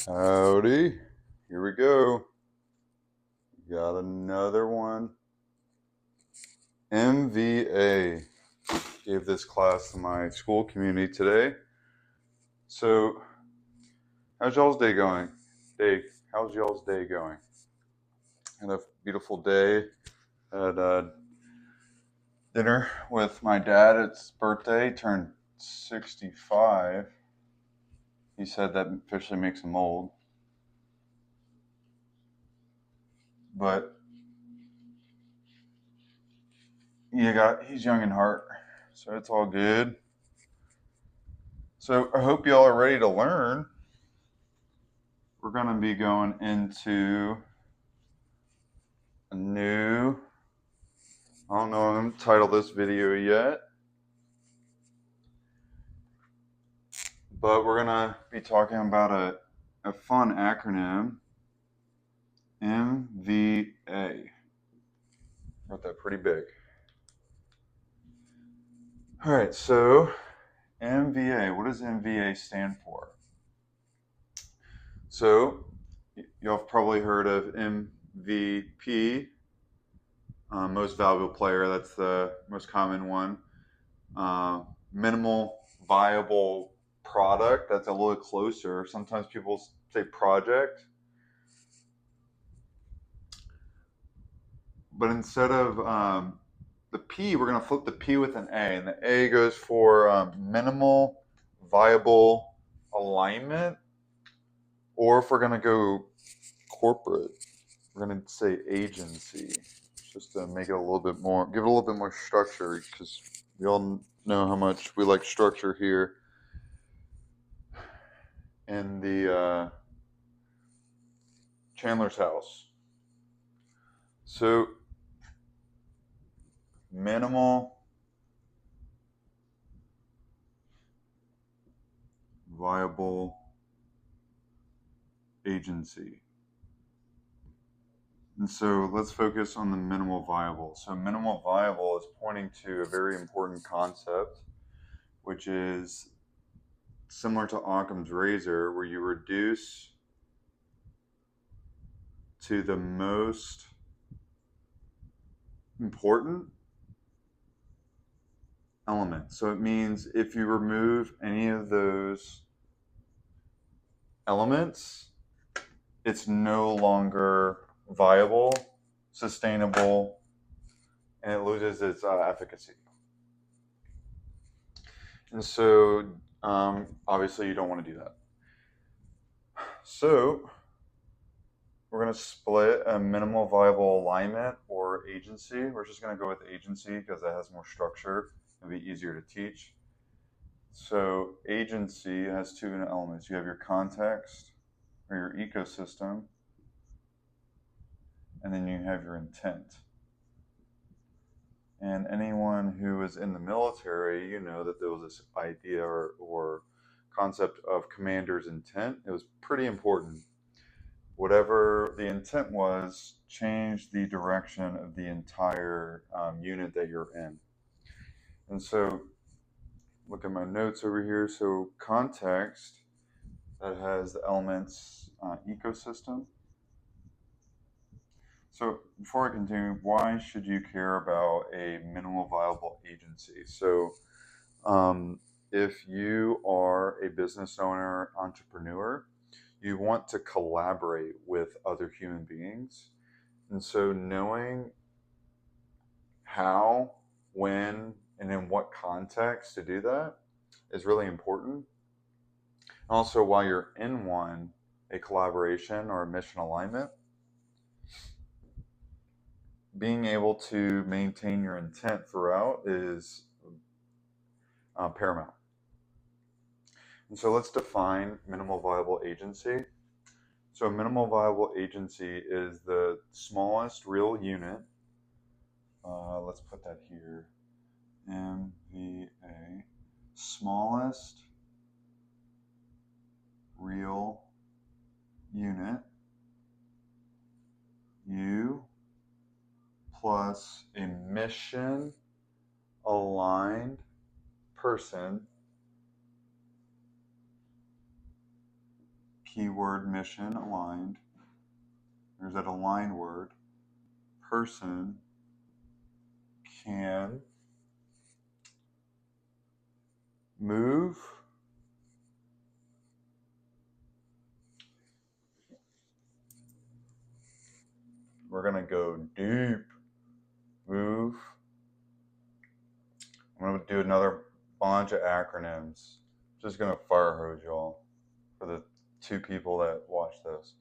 Howdy, here we go. Got another one. MVA. Gave this class to my school community today. So, how's y'all's day going? How's y'all's day going? Had a beautiful day. Had dinner with my dad. It's birthday. Turned 65. He said that officially makes him old. But he's young in heart, so it's all good. So I hope y'all are ready to learn. We're going to be going into a new, I don't know, I'm going to title this video yet, but we're going to be talking about a fun acronym, MVA. Wrote that pretty big. All right, so MVA, what does MVA stand for? So y'all have probably heard of MVP, most valuable player. That's the most common one. Minimal viable product. That's a little closer. Sometimes people say project, but instead of the P, we're going to flip the P with an A, and the A goes for minimal viable alignment. Or if we're going to go corporate, we're going to say agency, just to make it a little bit more, give it a little bit more structure, because we all know how much we like structure here in the Chandler's house. So minimal viable agency. And so let's focus on the minimal viable. So minimal viable is pointing to a very important concept, which is similar to Occam's razor, where you reduce to the most important element. So it means if you remove any of those elements, it's no longer viable, sustainable, and it loses its efficacy. And so obviously you don't want to do that. So we're going to split a minimal viable alignment or agency. We're just going to go with agency because it has more structure. It'll be easier to teach. So agency has two elements. You have your context or your ecosystem, and then you have your intent. And anyone who is in the military, you know that there was this idea or concept of commander's intent. It was pretty important. Whatever the intent was, change the direction of the entire unit that you're in. And so, look at my notes over here. So, context, that has the elements ecosystem. So before I continue, why should you care about a minimal viable agency? So if you are a business owner, entrepreneur, you want to collaborate with other human beings. And so knowing how, when, and in what context to do that is really important. Also, while you're in one, a collaboration or a mission alignment, being able to maintain your intent throughout is paramount. And so let's define minimal viable agency. So minimal viable agency is the smallest real unit. Let's put that here. MVA, smallest real unit, U plus a mission aligned person, keyword mission aligned. There's that aligned word. Person can move we're going to go deep. Move. I'm going to do another bunch of acronyms. Just going to fire hose y'all for the 2 people that watch this.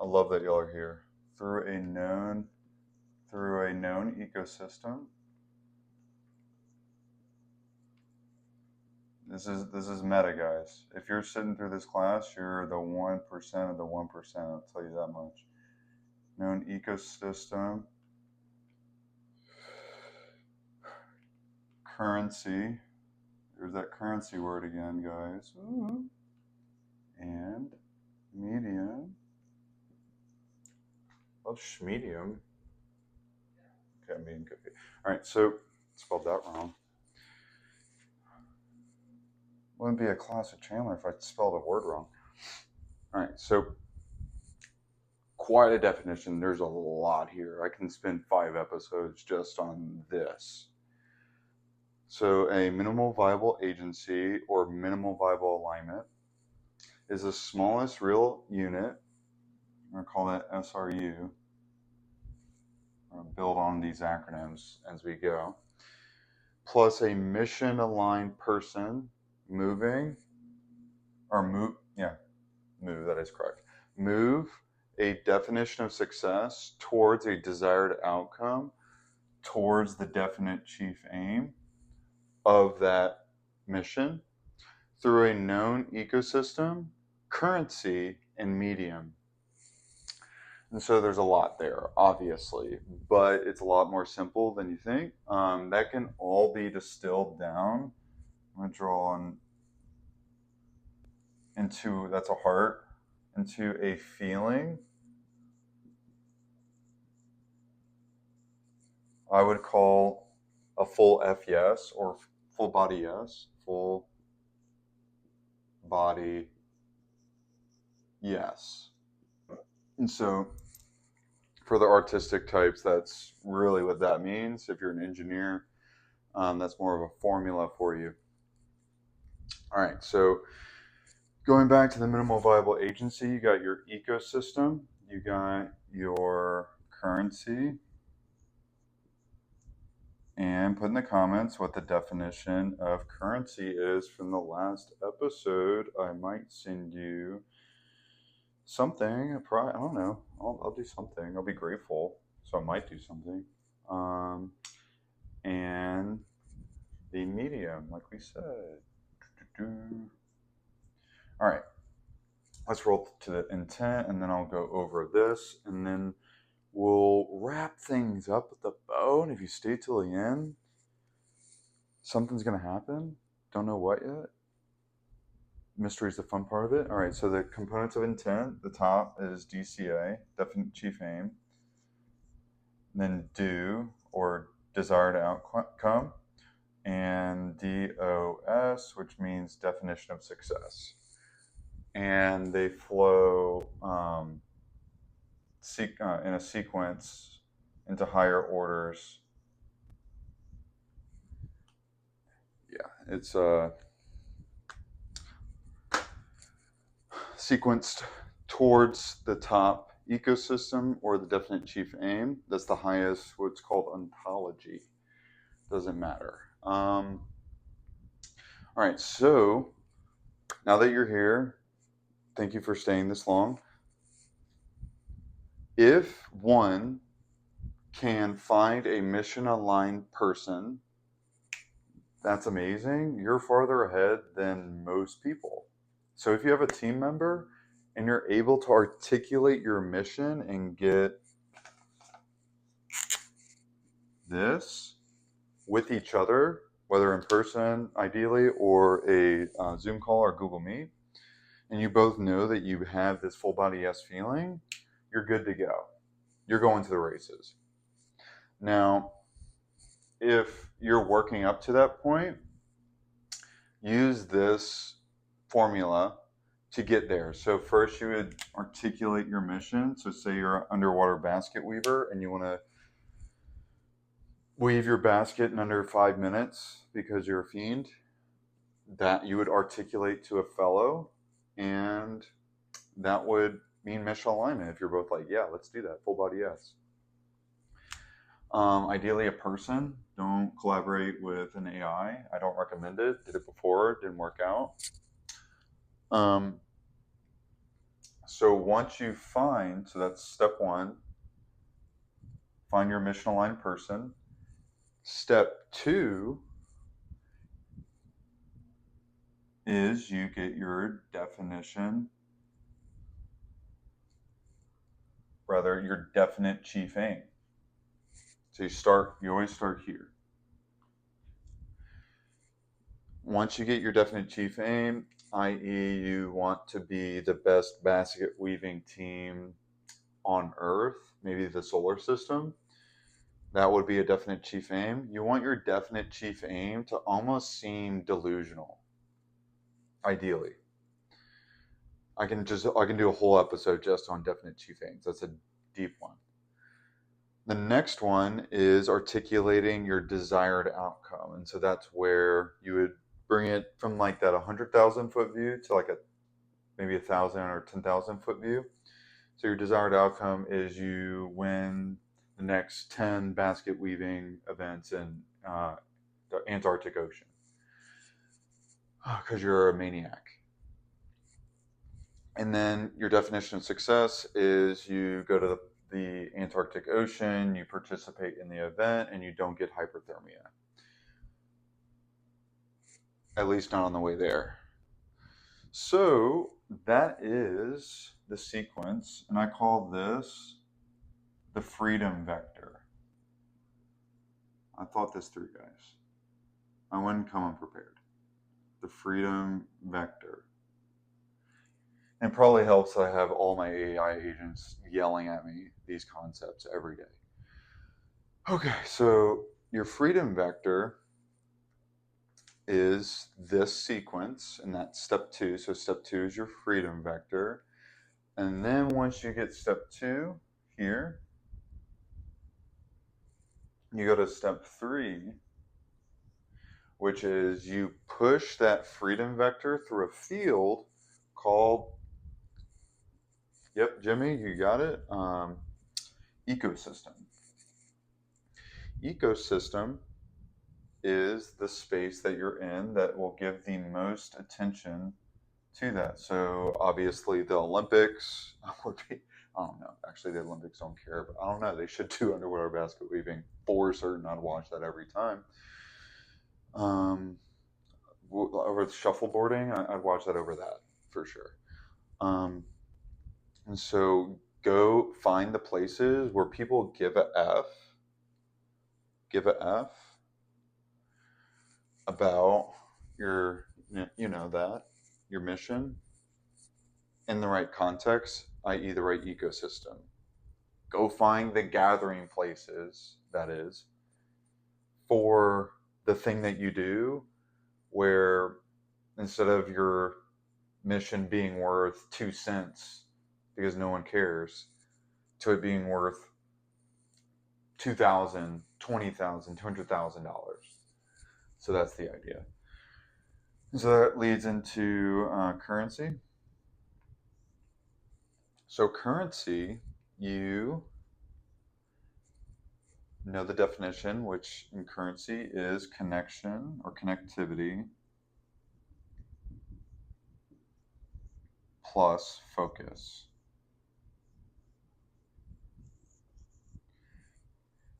I love that y'all are here. Through a known ecosystem. This is meta, guys. If you're sitting through this class, you're the 1% of the 1%. I'll tell you that much. Known ecosystem. Currency. There's that currency word again, guys. Ooh. And medium. Love schmedium. Okay, I'm being goofy. All right, so spelled that wrong. Wouldn't be a class of Chandler if I spelled a word wrong. All right, so quite a definition. There's a lot here. I can spend 5 episodes just on this. So a minimal viable agency or minimal viable alignment is the smallest real unit. I'm going to call that SRU. I'm going to build on these acronyms as we go. Plus a mission aligned person moving, or move, that is correct. Move a definition of success towards a desired outcome, towards the definite chief aim of that mission through a known ecosystem, currency, and medium. And so there's a lot there, obviously, but it's a lot more simple than you think. That can all be distilled down. I'm going to draw on into, that's a heart, into a feeling. I would call a full F yes, or full body yes. Full body yes. And so for the artistic types, that's really what that means. If you're an engineer, that's more of a formula for you. All right, so going back to the minimal viable agency, you got your ecosystem, you got your currency, and put in the comments what the definition of currency is from the last episode. I might send you something. I don't know. I'll do something. I'll be grateful. So I might do something. And the medium, like we said. All right. Let's roll to the intent, and then I'll go over this, and then we'll wrap things up with the bow. And if you stay till the end, something's going to happen. Don't know what yet. Mystery is the fun part of it. All right, so the components of intent, the top is DCA, definite chief aim. Then do, or desired outcome, and DOS, which means definition of success. And they flow in a sequence into higher orders. Yeah, it's sequenced towards the top ecosystem or the definite chief aim. That's the highest, what's called ontology. Doesn't matter. All right, so now that you're here, thank you for staying this long. If one can find a mission-aligned person, that's amazing. You're farther ahead than most people. So if you have a team member and you're able to articulate your mission and get this with each other, whether in person, ideally, or a Zoom call or Google Meet, and you both know that you have this full body yes feeling, you're good to go. You're going to the races. Now, if you're working up to that point, use this formula to get there. So first you would articulate your mission. So say you're an underwater basket weaver and you want to weave your basket in under 5 minutes because you're a fiend. That you would articulate to a fellow, and that would mean mission alignment if you're both like, yeah, let's do that, full body yes. Ideally a person. Don't collaborate with an AI. I don't recommend it. Did it before, didn't work out. So once you find, so that's step one, find your mission aligned person. Step two is you get your definition, rather your definite chief aim. So you always start here. Once you get your definite chief aim, i.e. you want to be the best basket weaving team on Earth, maybe the solar system, that would be a definite chief aim. You want your definite chief aim to almost seem delusional, ideally. I can do a whole episode just on definite chief aims. That's a deep one. The next one is articulating your desired outcome. And so that's where you would bring it from like that 100,000 foot view to like maybe 1,000 or 10,000 foot view. So your desired outcome is you win the next 10 basket weaving events in the Antarctic Ocean because you're a maniac. And then your definition of success is you go to the Antarctic Ocean, you participate in the event, and you don't get hypothermia. At least not on the way there. So that is the sequence, and I call this the freedom vector. I thought this through, guys. I wouldn't come unprepared. The freedom vector. And it probably helps that I have all my AI agents yelling at me these concepts every day. Okay, so your freedom vector is this sequence, and that's step two. So step two is your freedom vector. And then once you get step two here, you go to step three, which is you push that freedom vector through a field called, yep, Jimmy, you got it, ecosystem. Ecosystem is the space that you're in that will give the most attention to that. So obviously the Olympics would be, I don't know, actually the Olympics don't care, but I don't know, they should do underwater basket weaving for certain. I'd watch that every time. Over shuffleboarding, I'd watch that over that for sure. And so go find the places where people give a F about your, your mission in the right context, i.e. the right ecosystem. Go find the gathering places, that is, for the thing that you do, where instead of your mission being worth 2 cents because no one cares, to it being worth $2,000, $20,000, $200,000. So that's the idea. So that leads into currency. So currency, you know the definition, which in currency is connection or connectivity plus focus.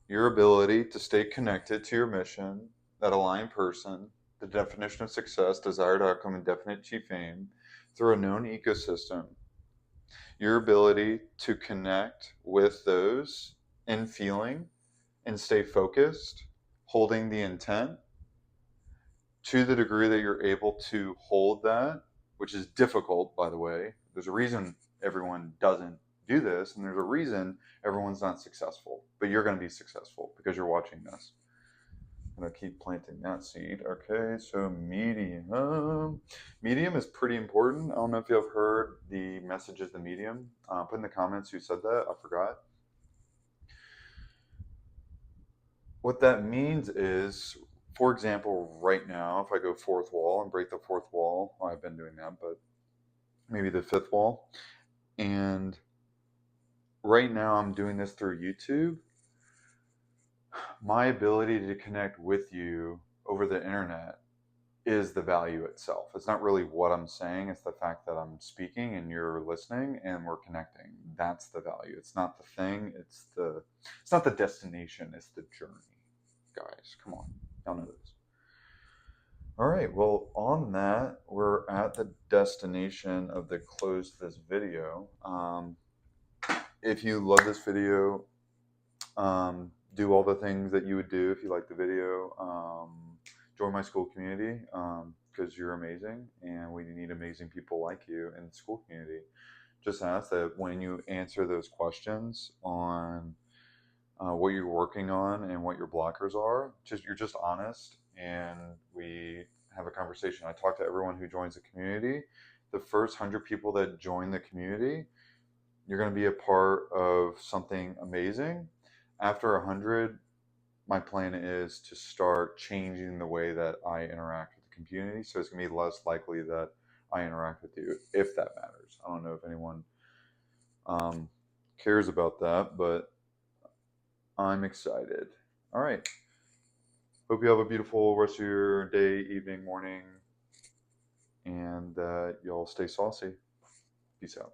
Your ability to stay connected to your mission, that aligned person, the definition of success, desired outcome, and definite chief aim through a known ecosystem. Your ability to connect with those in feeling and stay focused, holding the intent to the degree that you're able to hold that, which is difficult, by the way. There's a reason everyone doesn't do this, and there's a reason everyone's not successful, but you're going to be successful because you're watching this. gonna keep planting that seed. Okay, so medium. Medium is pretty important. I don't know if you have heard the message of the medium. Put in the comments who said that. I forgot. What that means is, for example, right now, if I go fourth wall and break the fourth wall, well, I've been doing that, but maybe the fifth wall. And right now I'm doing this through YouTube. My ability to connect with you over the internet is the value itself. It's not really what I'm saying, it's the fact that I'm speaking and you're listening and we're connecting. That's the value. It's not the thing, it's not the destination, it's the journey. Guys, come on. Y'all know this. All right, well, on that, we're at the destination of the close to this video. If you love this video, do all the things that you would do if you like the video. Join my school community because you're amazing and we need amazing people like you in the school community. Just ask that when you answer those questions on what you're working on and what your blockers are, you're just honest and we have a conversation. I talk to everyone who joins the community. The first 100 people that join the community, you're going to be a part of something amazing. After 100, my plan is to start changing the way that I interact with the community. So it's going to be less likely that I interact with you, if that matters. I don't know if anyone cares about that, but I'm excited. All right. Hope you have a beautiful rest of your day, evening, morning, and that y'all stay saucy. Peace out.